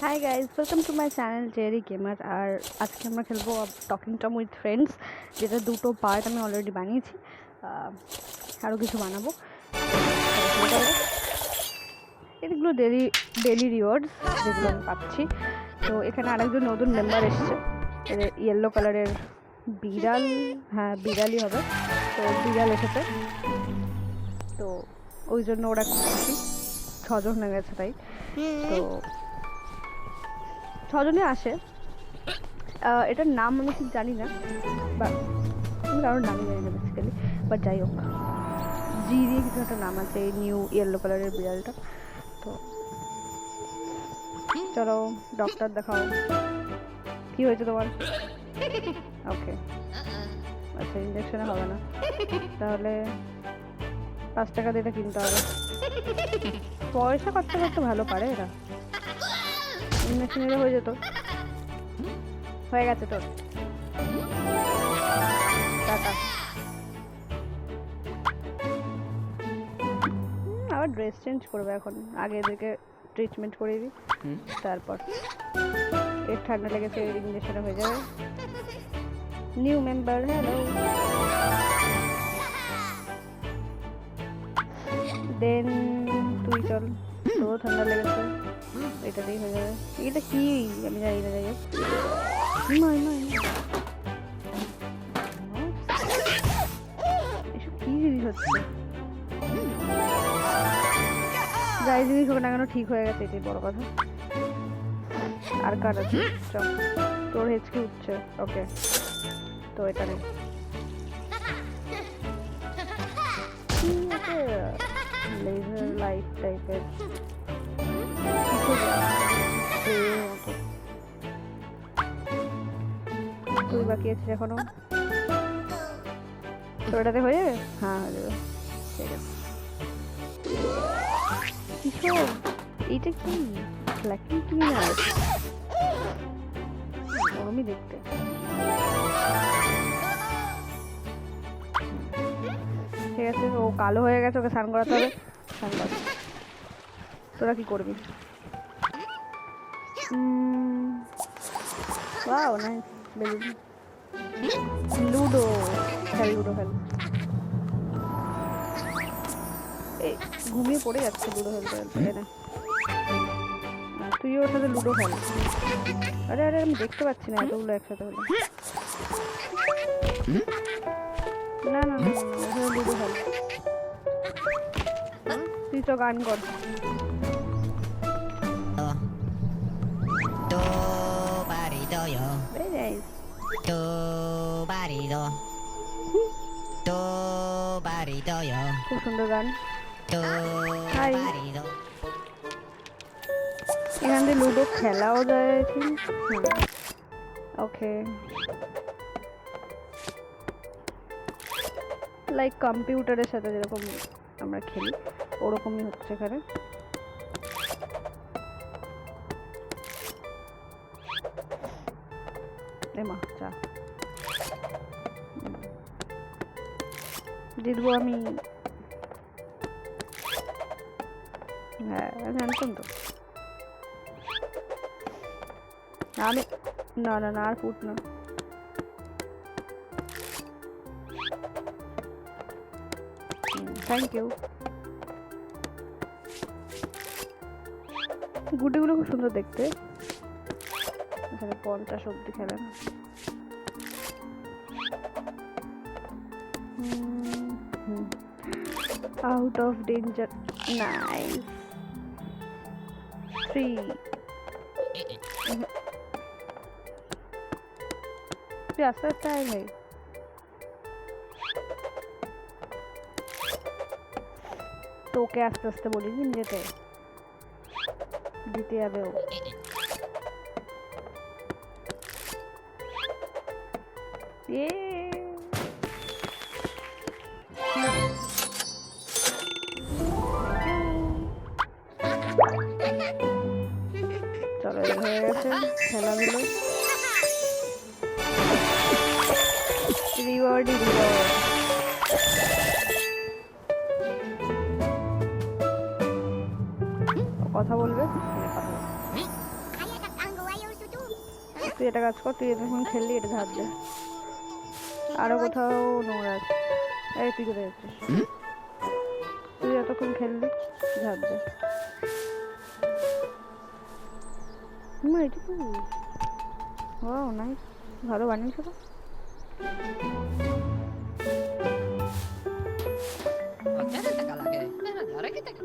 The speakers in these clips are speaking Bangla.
High guys, welcome to my channel Jerry gamer. আর আজকে আমরা খেলবো টকিং টম উইথ ফ্রেন্ডস, যেটা দুটো পার্ট আমি অলরেডি বানিয়েছি। আরও কিছু বানাবো। এগুলো ডেলি রিওয়ার্ডস যেগুলো আমি পাচ্ছি। তো এখানে আরেকজন নতুন মেম্বার এসছে, ইয়েলো কালারের বিড়াল। হ্যাঁ, বিড়ালই হবে। তো বিড়াল এসেছে, তো ওই জন্য ওরা খুশি। 6জন হয়ে গেছে তাই। তো 6জনই আসে। এটার নাম আমি ঠিক জানি না, বা আমি কারোর নামই জানি না বেসিক্যালি, বাট যাই হোক, জি দিয়ে কিছু একটা নাম আছে এই নিউ ইয়েলো কালারের বিড়ালটা। তো চলো ডক্টর দেখাও, কি হয়েছে তোমার? ওকে, আচ্ছা, ইঞ্জেকশনে হবে না, তাহলে 5 টাকা দিয়ে এটা কিনতে হবে। পয়সা করতে করতে ভালো পারে এরা। ইঞ্জেকশন নিলে হয়ে যেত। হয়ে গেছে তোর, টাটা। আবার ড্রেস চেঞ্জ করবে এখন, আগে এদেরকে ট্রিটমেন্ট করে দিই, তারপর এর ঠান্ডা লেগেছে, ইঞ্জেকশনে হয়ে যাবে। New member, hello. দেন তুই চল, তোরও ঠান্ডা লেগেছে, এটাতেই হয়ে যাবে। এটা কি আমি জানি না, যাই হোক। এসব কি জিনিস হচ্ছে? যাই জিনিস হোক না কেন ঠিক হয়ে গেছে, এটাই বড় কথা। আর কার আছে? চল, তোর হেঁচকি উঠছে, ওকে, তো এটা নেই। লেজার লাইট টাইপের তুই বাকি আছিস এখনো, তো এটাতে হয়ে যাবে। হ্যাঁ, হয়ে যাবে, ঠিক আছে। কিসব এইটা? কি ব্ল্যাকিং ক্লিনার? গরমই দেখতে। ঠিক আছে, ও কালো হয়ে গেছে, ওকে স্নান করাতে হবে। স্নান কর। তোরা কি করবি? Wow, nice balloon. লুডো খেল, লুডো খেল। এই ঘুমিয়ে পড়ে যাচ্ছে লুডো খেলতে খেলতে। তুই ওর সাথে লুডো খেল। আরে আরে, আমি দেখতে পাচ্ছি না এতগুলো একসাথে হলো। না না না, ওখানে লুডো খেল। তুই তো গান কর। খুব সুন্দর গান। এখান থেকে লুডো খেলাও যায়। ওকে, লাইক কম্পিউটারের সাথে যেরকম আমরা খেলি ওরকমই হচ্ছে এখানে। এমা চা জিতবো আমি। হ্যাঁ, জানতাম তো। আমি না না না, আর ফুট না। Thank you. গুটিগুলো খুব সুন্দর দেখতে। এখানে 50 অব্দি খেলে না। Out of danger, nice. 3 তুই আস্তে আস্তে আয় ভাই। তোকে আস্তে আস্তে বলিস যেতে, দিতে যাবে ও। চলো, হয়ে গেছে খেলাগুলো। রিওয়ার্ডই রিওয়ার্ড। কথা বলবে, কথা বলবে। তুই এটা কাজ কর, তুই যখন খেললি এটা ঝাড় দে। আরো কোথাও নোংরা আছে। এই তুই কোথায় যাচ্ছিস? তুই এতক্ষণ খেললি, ঝাড় দে। এটা তো ওয়াও নাইস, ভালো বানিয়েছো তো।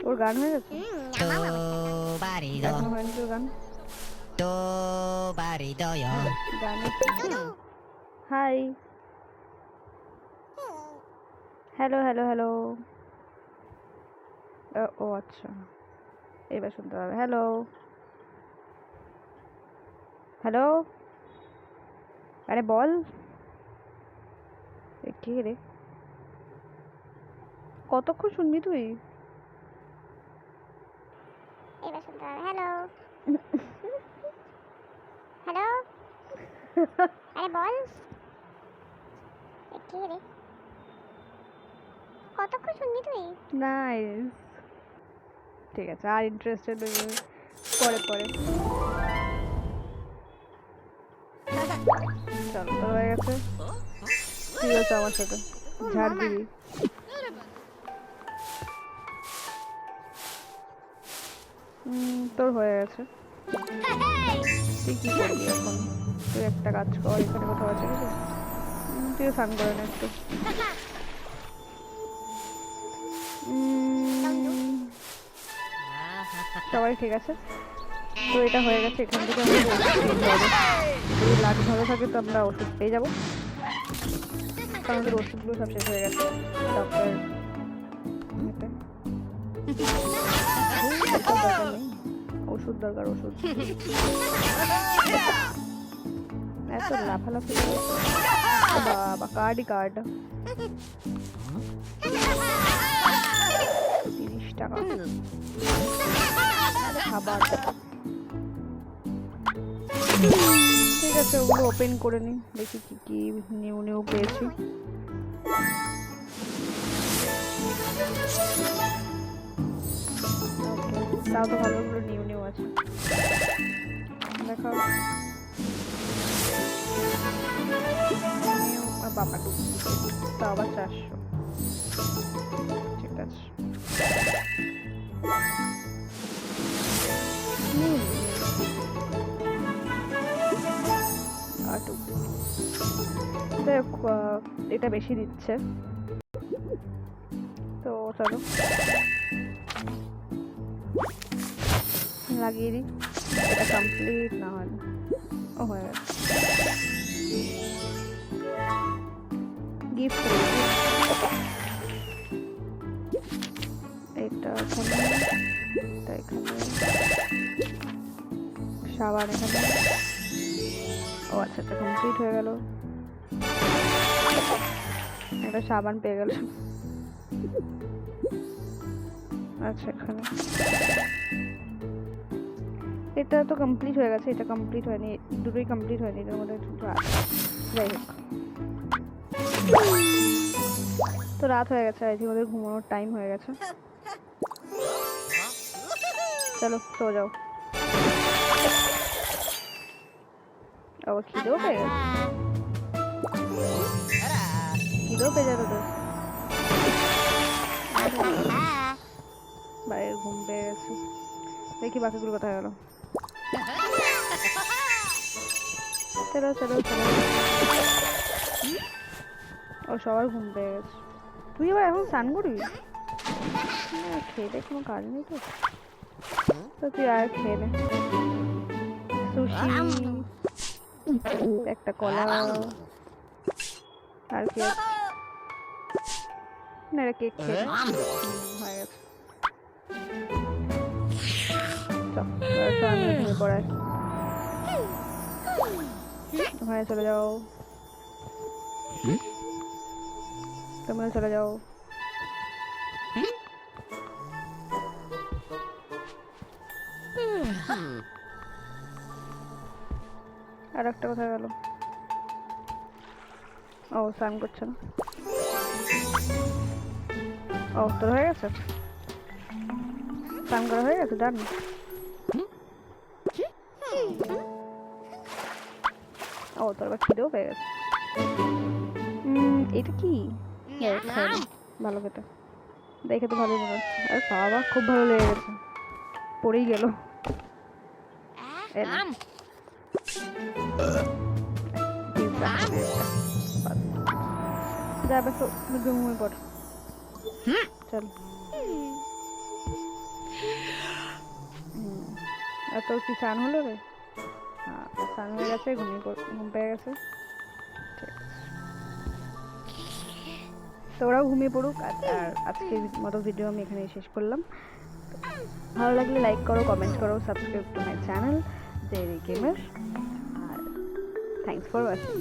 ওর গান হয়ে গেছে? এখনো হয়নি তোর গান? গানে হাই, হ্যালো হ্যালো হ্যালো। ও আচ্ছা, এবার শুনতে পাবে। হ্যালো হ্যালো, আরে বল। কে রে? কতক্ষণ শুনবি তুই? এবার শুনতে হবে। হ্যালো হ্যালো, আরে বল। কে রে? কতক্ষণ শুনবি তুই? নাইস, ঠিক আছে। আর ইন্টারেস্টেড পরে পরে। চল, তোর হয়ে গেছে। তুই হচ্ছে আমার সাথে ঝাড় দিবি। তোর হয়ে গেছে। তুই কি করবি এখন? তুই একটা কাজ কর, এখানে কোথাও আছে কিছু? তুইও স্নান করে নে একটু। সবাই ঠিক আছে তো? এটা হয়ে গেছে। এখান থেকে আমাদের ওষুধ কিনতে হবে। যদি লাগ ভালো থাকে তো আমরা ওষুধ পেয়ে যাবো, কারণ আমাদের ওষুধগুলো সব শেষ হয়ে গেছে। ডক্টর ওষুধ দরকার, ওষুধ। এত লাফালাফি বাবা, কার্ডই কার্ড। 30 টাকা খাবার। ঠিক আছে, ওগুলো ওপেন করে নি, দেখি কি কি নিউ নিউ পেয়েছি। তাও তো ভালোগুলো নিউ নিউ আছে, দেখাও। বাবা তো আবার 400, ঠিক আছে। এটা বেশি দিচ্ছে তো চলো লাগিয়ে দিই। এটা কমপ্লিট না হলে ও হয়ে গেছে। গিফট এটা এখানে, এটা এখানে, সাবান এখানে। ও আচ্ছা আচ্ছা, কমপ্লিট হয়ে গেল। একটা সাবান পেয়ে গেল। আচ্ছা, এখানে এটা তো কমপ্লিট হয়ে গেছে, এটা কমপ্লিট হয়নি, দুটোই কমপ্লিট হয়নি, এটার মধ্যে যাই হোক। তো রাত হয়ে গেছে, আজকে ওদের ঘুমানোর টাইম হয়ে গেছে। চলো সো যাও। আবার খিদেও পেয়ে গেছে, খিদেও পেয়ে যাবে তোদের। বাইরের ঘুম পেয়ে গেছে। দেখি বাকিগুলো কোথায় গেল। চলো চলো চলো, ও সবার ঘুম পেয়ে গেছে। তুই এবার এখন স্নান করবি? খেয়ে কোনো কাজ নেই তো, তো তুই আর খেয়ে নে। সুশি, একটা কলা, আর কি আছে না, এটা কেক খেয়ে হয়ে গেছে। পড়ায় ওখানে চলে যাও, তোমরা চলে যাও। আর একটা কোথায় গেল? ও স্নান করছে না। ও তোর হয়ে গেছে, স্নান করা হয়ে গেছে, ডান। ও তোর আবার খিদেও পেয়ে গেছে। এটা কি? হ্যাঁ, খাই নে। ভালো খেতে, দেখে তো ভালোই মনে হচ্ছে। আরে বাবা, খুব ভালো লেগে গেছে, পড়েই গেল। এই নে, পিৎজা খাবি একটা। বাস, যা এবার তো ঘুমিয়ে পড়। চল। আর তোর কি স্নান হলো রে? হ্যাঁ, স্নান হয়ে গেছে, ঘুমিয়ে পড়, ঘুম পেয়ে গেছে। ঠিক আছে, তো ওরাও ঘুমিয়ে পড়ুক। আর আজকের মতো ভিডিও আমি এখানেই শেষ করলাম। ভালো লাগলে লাইক করো, কমেন্ট করো, subscribe to my channel Jerry gamer. আর থ্যাংকস ফর ওয়াচিং।